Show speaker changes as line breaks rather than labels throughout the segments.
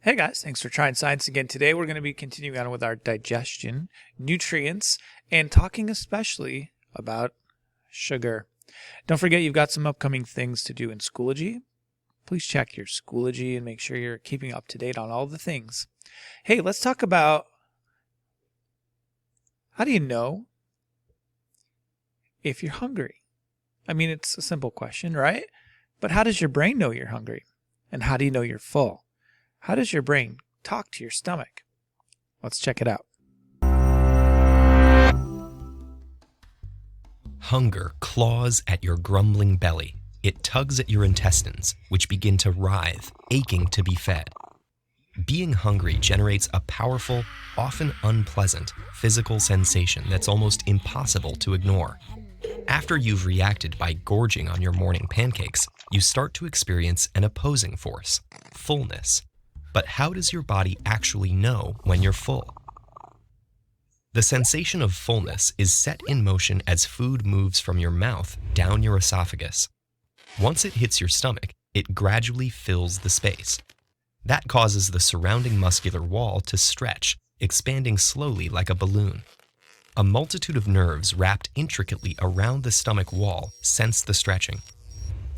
Hey guys, thanks for trying science again. Today we're going to be continuing on with our digestion, nutrients, and talking especially about sugar. Don't forget you've got some upcoming things to do in Schoology. Please check your Schoology and make sure you're keeping up to date on all the things. Hey, let's talk about how do you know if you're hungry? I mean, it's a simple question, right? But how does your brain know you're hungry? And how do you know you're full? How does your brain talk to your stomach? Let's check it out.
Hunger claws at your grumbling belly. It tugs at your intestines, which begin to writhe, aching to be fed. Being hungry generates a powerful, often unpleasant, physical sensation that's almost impossible to ignore. After you've reacted by gorging on your morning pancakes, you start to experience an opposing force, fullness. But how does your body actually know when you're full? The sensation of fullness is set in motion as food moves from your mouth down your esophagus. Once it hits your stomach, it gradually fills the space. That causes the surrounding muscular wall to stretch, expanding slowly like a balloon. A multitude of nerves wrapped intricately around the stomach wall sense the stretching.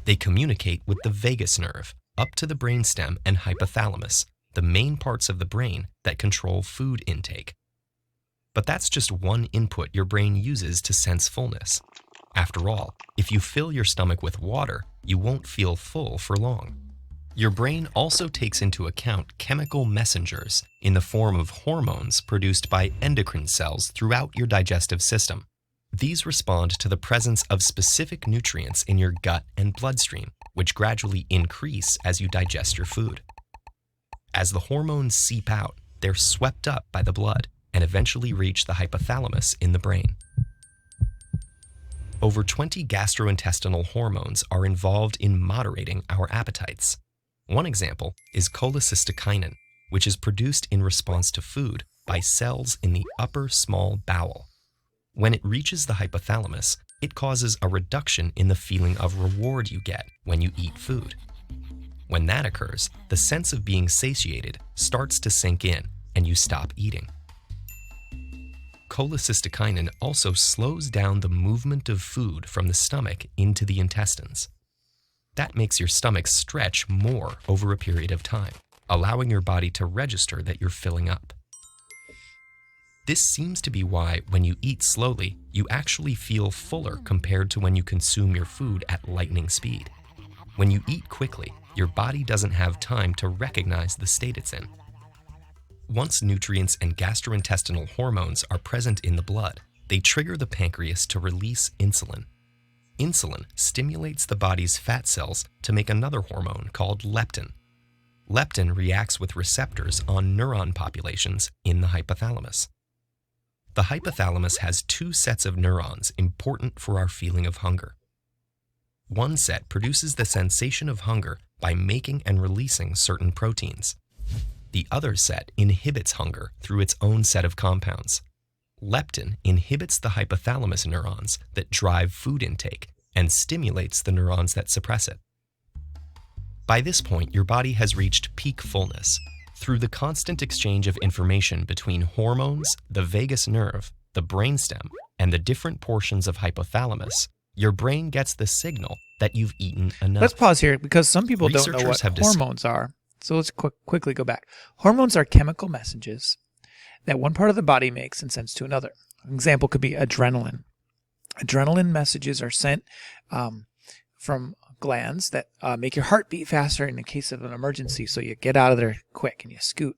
They communicate with the vagus nerve, up to the brainstem and hypothalamus, the main parts of the brain that control food intake. But that's just one input your brain uses to sense fullness. After all, if you fill your stomach with water, you won't feel full for long. Your brain also takes into account chemical messengers in the form of hormones produced by endocrine cells throughout your digestive system. These respond to the presence of specific nutrients in your gut and bloodstream, which gradually increase as you digest your food. As the hormones seep out, they're swept up by the blood and eventually reach the hypothalamus in the brain. Over 20 gastrointestinal hormones are involved in moderating our appetites. One example is cholecystokinin, which is produced in response to food by cells in the upper small bowel. When it reaches the hypothalamus, it causes a reduction in the feeling of reward you get when you eat food. When that occurs, the sense of being satiated starts to sink in and you stop eating. Cholecystokinin also slows down the movement of food from the stomach into the intestines. That makes your stomach stretch more over a period of time, allowing your body to register that you're filling up. This seems to be why, when you eat slowly, you actually feel fuller compared to when you consume your food at lightning speed. When you eat quickly, your body doesn't have time to recognize the state it's in. Once nutrients and gastrointestinal hormones are present in the blood, they trigger the pancreas to release insulin. Insulin stimulates the body's fat cells to make another hormone called leptin. Leptin reacts with receptors on neuron populations in the hypothalamus. The hypothalamus has two sets of neurons important for our feeling of hunger. One set produces the sensation of hunger by making and releasing certain proteins. The other set inhibits hunger through its own set of compounds. Leptin inhibits the hypothalamus neurons that drive food intake and stimulates the neurons that suppress it. By this point, your body has reached peak fullness. Through the constant exchange of information between hormones, the vagus nerve, the brainstem, and the different portions of hypothalamus, your brain gets the signal that you've eaten enough.
Let's pause here because some people don't know what hormones are. So let's quickly go back. Hormones are chemical messages that one part of the body makes and sends to another. An example could be adrenaline. Adrenaline messages are sent from glands that make your heart beat faster in the case of an emergency, so you get out of there quick and you scoot.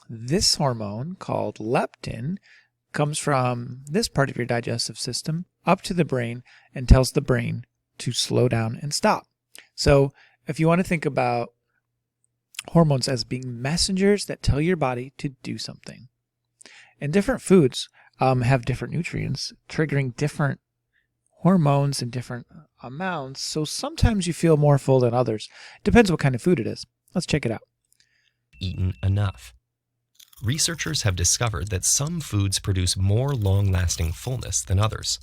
This hormone, called leptin, comes from this part of your digestive system up to the brain and tells the brain to slow down and stop. So if you want to think about hormones as being messengers that tell your body to do something. And different foods have different nutrients, triggering different hormones in different amounts. So sometimes you feel more full than others. Depends what kind of food it is. Let's check it out.
Eaten enough. Researchers have discovered that some foods produce more long-lasting fullness than others.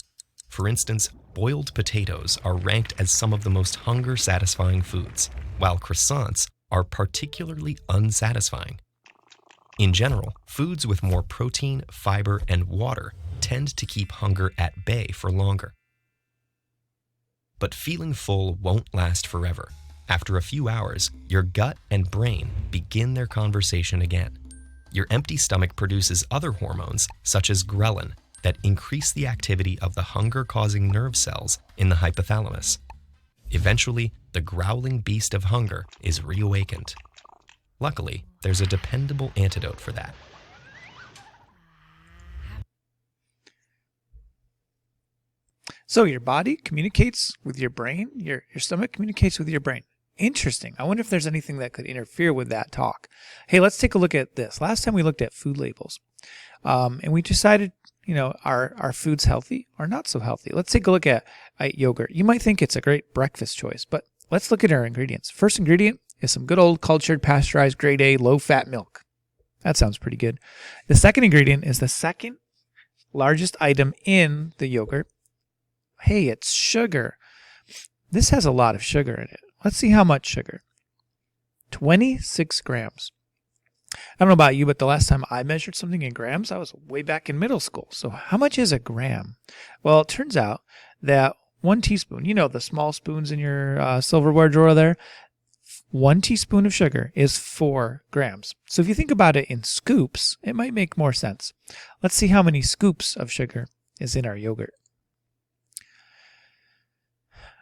For instance, boiled potatoes are ranked as some of the most hunger-satisfying foods, while croissants are particularly unsatisfying. In general, foods with more protein, fiber, and water tend to keep hunger at bay for longer. But feeling full won't last forever. After a few hours, your gut and brain begin their conversation again. Your empty stomach produces other hormones, such as ghrelin, that increase the activity of the hunger-causing nerve cells in the hypothalamus. Eventually, the growling beast of hunger is reawakened. Luckily, there's a dependable antidote for that.
So your body communicates with your brain, your stomach communicates with your brain. Interesting. I wonder if there's anything that could interfere with that talk. Hey, let's take a look at this. Last time we looked at food labels, and we decided, are foods healthy or not so healthy? Let's take a look at yogurt. You might think it's a great breakfast choice, but let's look at our ingredients. First ingredient is some good old cultured, pasteurized, grade A, low-fat milk. That sounds pretty good. The second ingredient is the second largest item in the yogurt. Hey, it's sugar. This has a lot of sugar in it. Let's see how much sugar. 26 grams. I don't know about you, but the last time I measured something in grams, I was way back in middle school. So how much is a gram? Well, it turns out that 1 teaspoon, the small spoons in your silverware drawer there, 1 teaspoon of sugar is 4 grams. So if you think about it in scoops, it might make more sense. Let's see how many scoops of sugar is in our yogurt.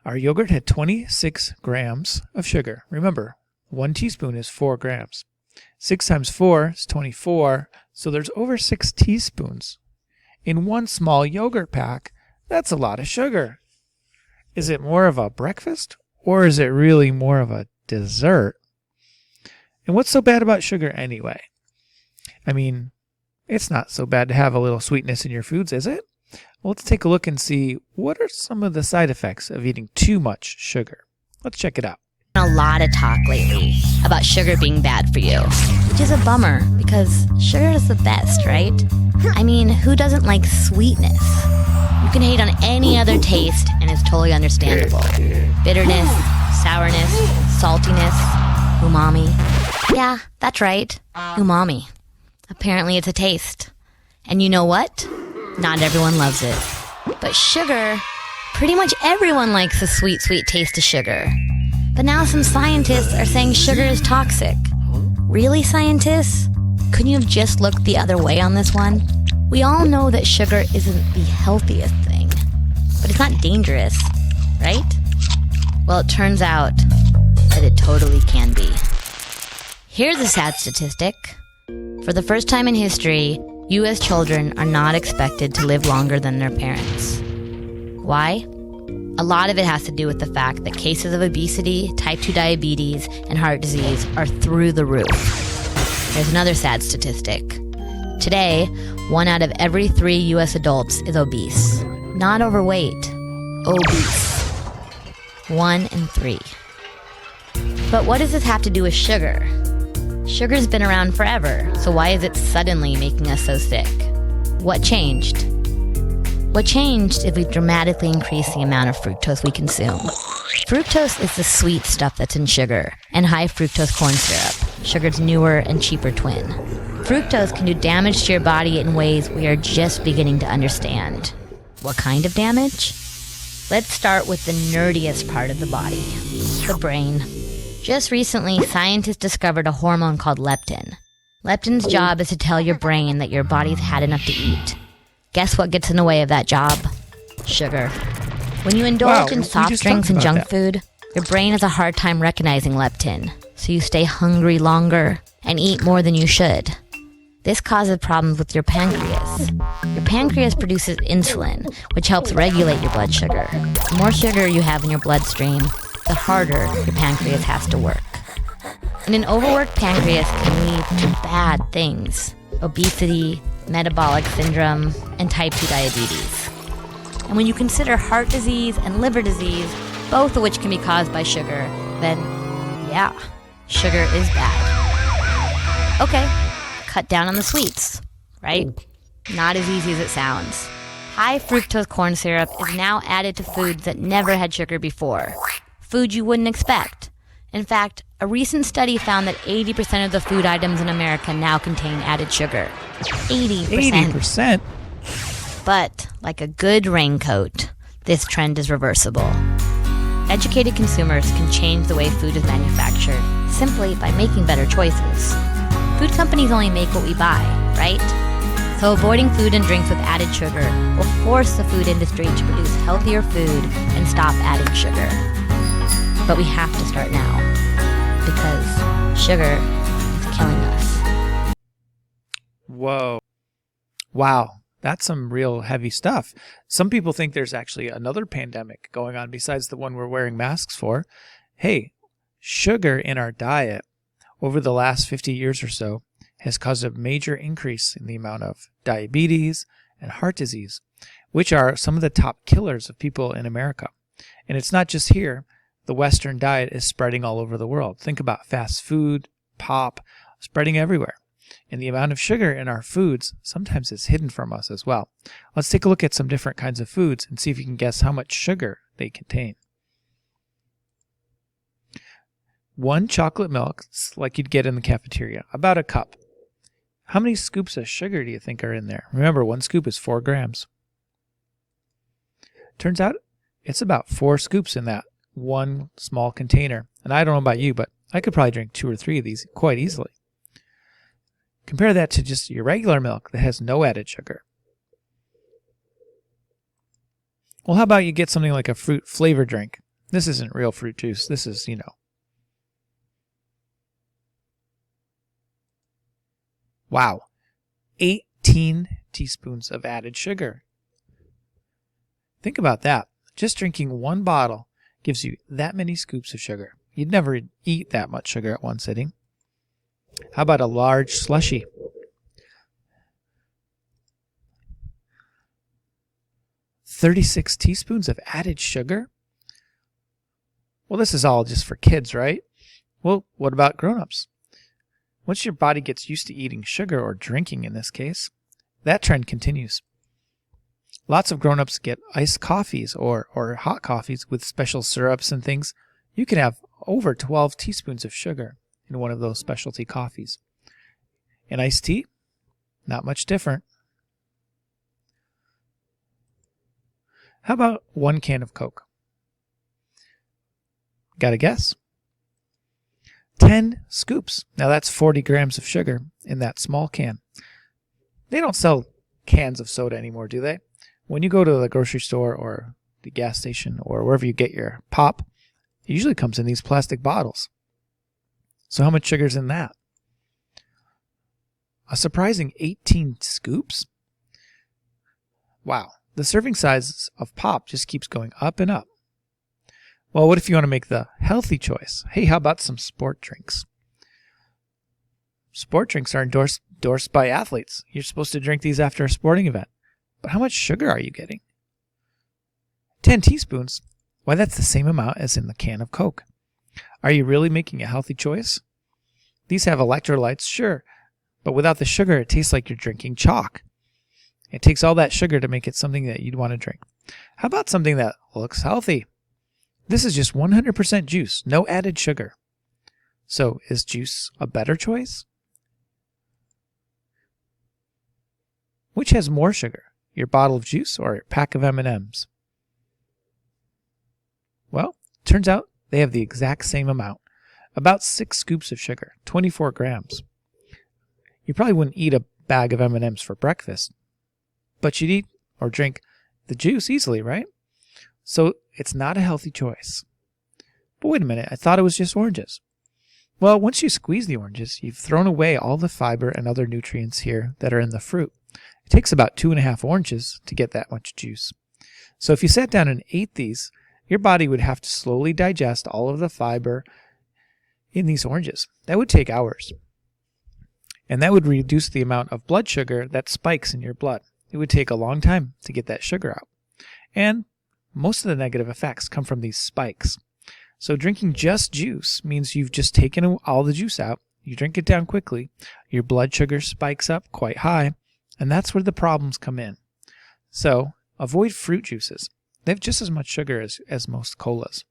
Our yogurt had 26 grams of sugar. Remember, 1 teaspoon is 4 grams. 6 times 4 is 24, so there's over 6 teaspoons in one small yogurt pack. That's a lot of sugar. Is it more of a breakfast, or is it really more of a dessert? And what's so bad about sugar anyway? I mean, it's not so bad to have a little sweetness in your foods, is it? Well, let's take a look and see what are some of the side effects of eating too much sugar. Let's check it out.
A lot of talk lately about sugar being bad for you, which is a bummer because sugar is the best, right? I mean, who doesn't like sweetness? You can hate on any other taste and it's totally understandable. Bitterness, sourness, saltiness, umami. Yeah, that's right, umami. Apparently it's a taste. And you know what? Not everyone loves it. But sugar, pretty much everyone likes the sweet, sweet taste of sugar. But now some scientists are saying sugar is toxic. Really, scientists? Couldn't you have just looked the other way on this one? We all know that sugar isn't the healthiest thing, but it's not dangerous, right? Well, it turns out that it totally can be. Here's a sad statistic. For the first time in history, U.S. children are not expected to live longer than their parents. Why? A lot of it has to do with the fact that cases of obesity, type 2 diabetes, and heart disease are through the roof. There's another sad statistic. Today, 1 out of every 3 U.S. adults is obese. Not overweight, obese. 1 in 3. But what does this have to do with sugar? Sugar's been around forever, so why is it suddenly making us so sick? What changed? What changed is we've dramatically increased the amount of fructose we consume. Fructose is the sweet stuff that's in sugar, and high fructose corn syrup, sugar's newer and cheaper twin. Fructose can do damage to your body in ways we are just beginning to understand. What kind of damage? Let's start with the nerdiest part of the body, the brain. Just recently, scientists discovered a hormone called leptin. Leptin's job is to tell your brain that your body's had enough to eat. Guess what gets in the way of that job? Sugar. When you indulge in soft drinks and junk food, your brain has a hard time recognizing leptin, so you stay hungry longer and eat more than you should. This causes problems with your pancreas. Your pancreas produces insulin, which helps regulate your blood sugar. The more sugar you have in your bloodstream, the harder your pancreas has to work. And an overworked pancreas can lead to bad things: obesity, metabolic syndrome, and type 2 diabetes. And when you consider heart disease and liver disease, both of which can be caused by sugar, then yeah, sugar is bad. Okay, cut down on the sweets, right? Not as easy as it sounds. High fructose corn syrup is now added to foods that never had sugar before. Food you wouldn't expect. And In fact, a recent study found that 80% of the food items in America now contain added sugar. 80%.
80%?
But, like a good raincoat, this trend is reversible. Educated consumers can change the way food is manufactured simply by making better choices. Food companies only make what we buy, right? So avoiding food and drinks with added sugar will force the food industry to produce healthier food and stop adding sugar. But we have to start now, because sugar is killing us.
Whoa. Wow. That's some real heavy stuff. Some people think there's actually another pandemic going on besides the one we're wearing masks for. Hey, sugar in our diet over the last 50 years or so has caused a major increase in the amount of diabetes and heart disease, which are some of the top killers of people in America. And it's not just here. The Western diet is spreading all over the world. Think about fast food, pop, spreading everywhere. And the amount of sugar in our foods sometimes is hidden from us as well. Let's take a look at some different kinds of foods and see if you can guess how much sugar they contain. One chocolate milk, like you'd get in the cafeteria, about a cup. How many scoops of sugar do you think are in there? Remember, 1 scoop is 4 grams. Turns out it's about 4 scoops in that one small container. And I don't know about you, but I could probably drink 2 or 3 of these quite easily. Compare that to just your regular milk that has no added sugar. Well, how about you get something like a fruit flavor drink? This isn't real fruit juice. This is, wow, 18 teaspoons of added sugar. Think about that. Just drinking 1 bottle gives you that many scoops of sugar. You'd never eat that much sugar at one sitting. How about a large slushie? "36 teaspoons of added sugar? Well, this is all just for kids, right? Well, what about grown-ups? Once your body gets used to eating sugar, or drinking in this case, that trend continues. Lots of grown-ups get iced coffees or hot coffees with special syrups and things. You can have over 12 teaspoons of sugar in one of those specialty coffees. And iced tea? Not much different. How about 1 can of Coke? Got a guess? 10 scoops. Now that's 40 grams of sugar in that small can. They don't sell cans of soda anymore, do they? When you go to the grocery store or the gas station or wherever you get your pop, it usually comes in these plastic bottles. So how much sugar's in that? A surprising 18 scoops? Wow, the serving size of pop just keeps going up and up. Well, what if you want to make the healthy choice? Hey, how about some sport drinks? Sport drinks are endorsed by athletes. You're supposed to drink these after a sporting event. But how much sugar are you getting? 10 teaspoons? Why, that's the same amount as in the can of Coke. Are you really making a healthy choice? These have electrolytes, sure, but without the sugar, it tastes like you're drinking chalk. It takes all that sugar to make it something that you'd want to drink. How about something that looks healthy? This is just 100% juice, no added sugar. So, is juice a better choice? Which has more sugar, your bottle of juice or your pack of M&Ms? Well, turns out they have the exact same amount. About 6 scoops of sugar, 24 grams. You probably wouldn't eat a bag of M&Ms for breakfast, but you'd eat or drink the juice easily, right? So it's not a healthy choice. But wait a minute, I thought it was just oranges. Well, once you squeeze the oranges, you've thrown away all the fiber and other nutrients here that are in the fruit. It takes about 2.5 oranges to get that much juice. So if you sat down and ate these, your body would have to slowly digest all of the fiber in these oranges. That would take hours. And that would reduce the amount of blood sugar that spikes in your blood. It would take a long time to get that sugar out. And most of the negative effects come from these spikes. So drinking just juice means you've just taken all the juice out. You drink it down quickly. Your blood sugar spikes up quite high. And that's where the problems come in. So avoid fruit juices. They have just as much sugar as most colas.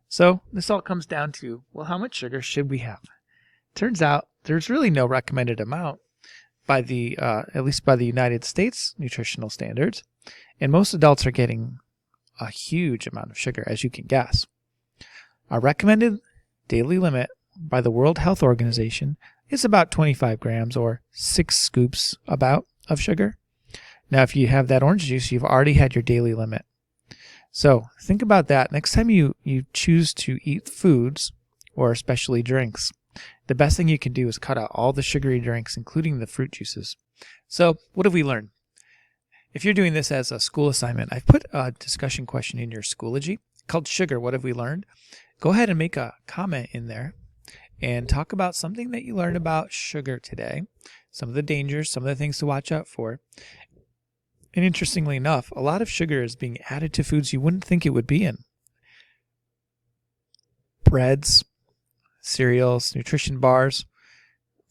So this all comes down to, well, how much sugar should we have? Turns out there's really no recommended amount by the, at least by the United States nutritional standards. And most adults are getting a huge amount of sugar, as you can guess. Our recommended daily limit by the World Health Organization is about 25 grams or 6 scoops about of sugar. Now, if you have that orange juice, you've already had your daily limit. So think about that. Next time you choose to eat foods, or especially drinks, the best thing you can do is cut out all the sugary drinks, including the fruit juices. So what have we learned? If you're doing this as a school assignment, I've put a discussion question in your Schoology called Sugar, What Have We Learned? Go ahead and make a comment in there and talk about something that you learned about sugar today, some of the dangers, some of the things to watch out for. And interestingly enough, a lot of sugar is being added to foods you wouldn't think it would be in. Breads, cereals, nutrition bars,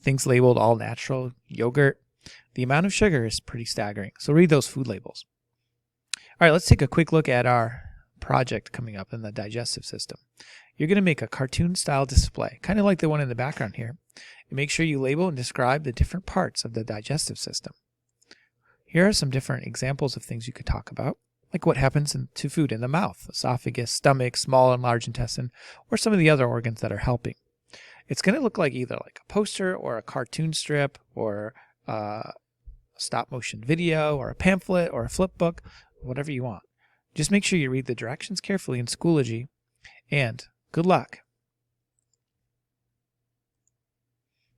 things labeled all natural, yogurt. The amount of sugar is pretty staggering. So read those food labels. All right, let's take a quick look at our project coming up in the digestive system. You're going to make a cartoon-style display, kind of like the one in the background here. And make sure you label and describe the different parts of the digestive system. Here are some different examples of things you could talk about, like what happens to food in the mouth, esophagus, stomach, small and large intestine, or some of the other organs that are helping. It's going to look like either like a poster or a cartoon strip or a stop-motion video or a pamphlet or a flip book, whatever you want. Just make sure you read the directions carefully in Schoology, and good luck.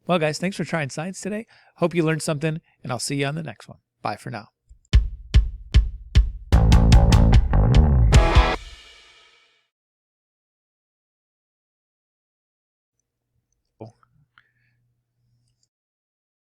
Well, guys, thanks for trying science today. Hope you learned something, and I'll see you on the next one. Bye for now.